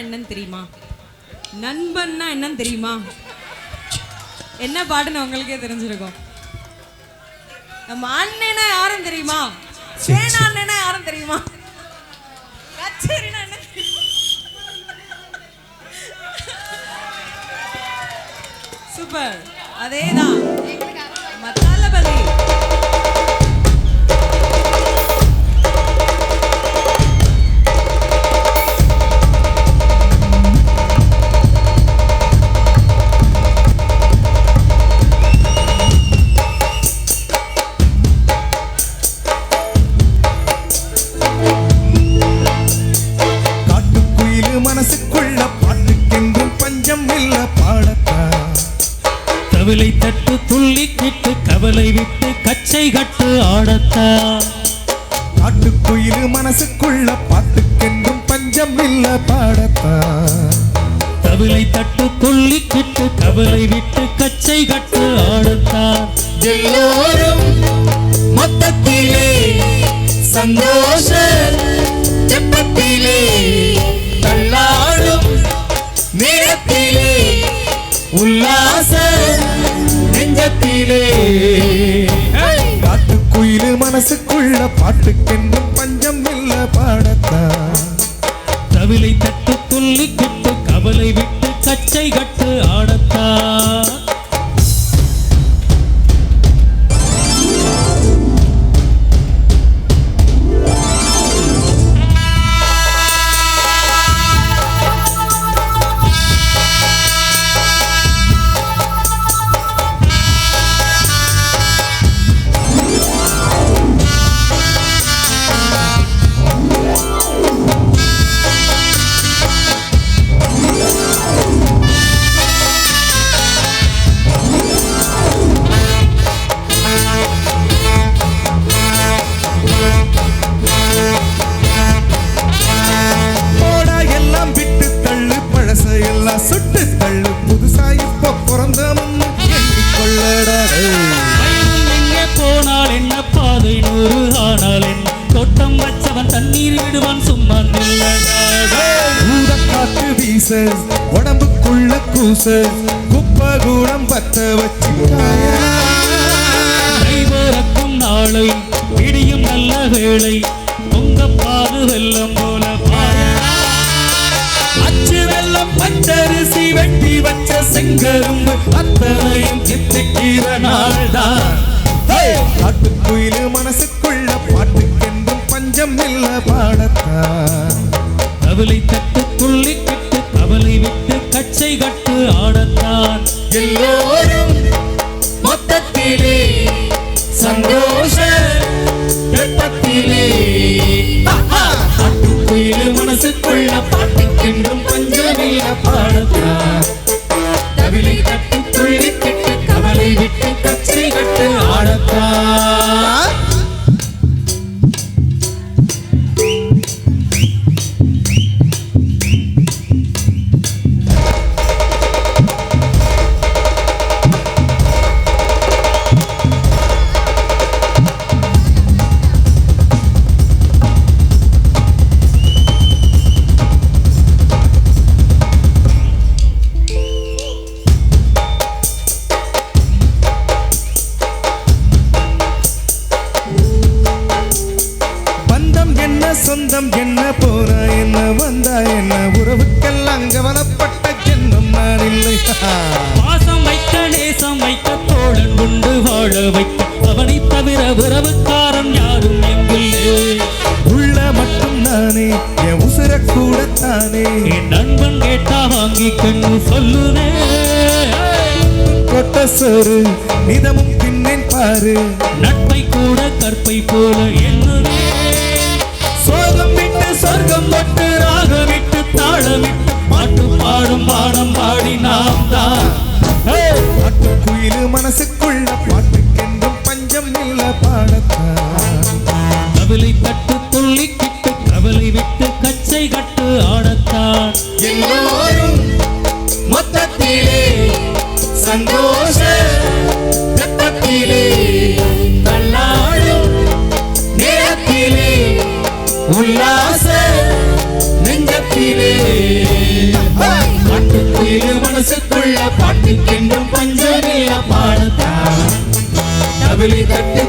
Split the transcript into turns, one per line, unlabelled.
என்னன்னு தெரியுமா? நண்பன்னா என்னன்னு தெரியுமா? என்ன பாட்டுன்னு உங்களுக்கே தெரிஞ்சிருக்கும். நம்ம அண்ணனா யாரும் தெரியுமா? சேனா அண்ணனா யாரும் தெரியுமா? கச்சேரினா என்ன தெரியுமா? சூப்பர், அதேதான் தளபதி.
மனசுக்குள்ள பாட்டுக்கென்றும் பஞ்சம் இல்ல பாடத்தா.
கவலை தட்டு துள்ளி கிட்டு கவலை விட்டு கச்சை கட்டு ஆடத்தா.
காட்டுக்குயில் மனசுக்குள்ள பாட்டுக்கென்றும் பஞ்சம் இல்ல பாடத்தா.
கவலை தட்டு துள்ளி கிட்டு கவலை விட்டு கச்சை கட்டு ஆடத்தா.
எல்லோரும் மொத்தத்திலே சந்தோஷ செப்பத்திலே தள்ளாடும் நேரத்திலே உல்லாச நெஞ்சத்திலே. காட்டுக்குயில் மனசுக்குள்ள பாட்டுக்கென்றும் பஞ்சம் இல்ல பாடத்தா.
கவலை தட்டு துள்ளி கிட்டு கவலை விட்டு கச்சை கட்டு ஆடத்தா.
சுட்டு தள்ளு புதுசா இப்ப பிறந்த முன்னு எண்ணிக்கொள்ளடா.
எங்கே போனால் என்ன பாதை 100 ஆனால் என்ன தோட்டம் வச்சவன் தண்ணீர் விடுவான் சும்மா நில்லடா.
காத்து வீச உடம்புக்குள்ள கூச குப்பை கூடம் பத்த வச்சு
கைவரக்கும் நாளை விடியும் நல்ல வேளை பொங்க பாது வெள்ளம் போல அச்சு வெள்ளம் பச்சரிசி வெட்டி வச்ச செங்கரும்பு அத்தனையும் சித்திக்கிற நாள்தான்.
காட்டுக்குயில் மனசுக்குள்ள பாட்டுக்கென்றும் பஞ்சம் இல்ல பாடத்தா.
கவலை தட்டு துள்ளி கிட்டு கவலை விட்டு கச்சை கட்டு ஆடத்தான்.
எல்லோரும் மொத்தத்திலே சந்தோஷ வெப்பத்திலே.
காட்டுக்குயில் மனசுக்குள்ள பாட்டுக்கென்றும் பஞ்சமில்ல பாடத்தா. கவலை தட்டு துள்ளி கிட்டு கவலை விட்டு கச்சை கட்டு ஆடத்தா.
சொந்தம் என்ன போனா என்ன வந்தா என்ன உறவுக்கெல்லாம் கவலைப்பட்ட ஜென்மம் நான் இல்லை.
பாசம் வைக்க நேசம் வைக்க தோழன் உண்டு வாழ வைக்க அவனை தவிர உறவுக்காரன் யாரும் எங்கில்லே.
உள்ள மட்டும் நானே என் உசுர கூடத்தானே.
என் நண்பன் கேட்டா வாங்கி கண்ணு சொல்லுவே.
கொட்ட சோறு நிதமும் பின்னேன் பாரு.
நட்பை கூட கற்பை போல என்னவே. சோகம் விட்டு சொர்க்கம் விட்டு ராக விட்டு தாழ விட்டு பாட்டு பாடும் பாடம் பாடி நாம் தான்.
காட்டுக்குயில் மனசுக்குள்ள பாட்டுக்கென்றும் பஞ்சம் இல்ல பாடத்தா.
கவலை தட்டு துள்ளி கிட்டு கவலை விட்டு கச்சை கட்டு ஆடத்தான்.
எல்லோரும் மொத்தத்திலே சந்தோஷ வெப்பத்திலே தள்ளாடும் நேரத்திலே உல்லாச நெஞ்சத்திலே.
மனசுக்குள்ள பாட்டுக்கென்றும் பஞ்சமில்ல பாடத்தான் டபுளி தட்டு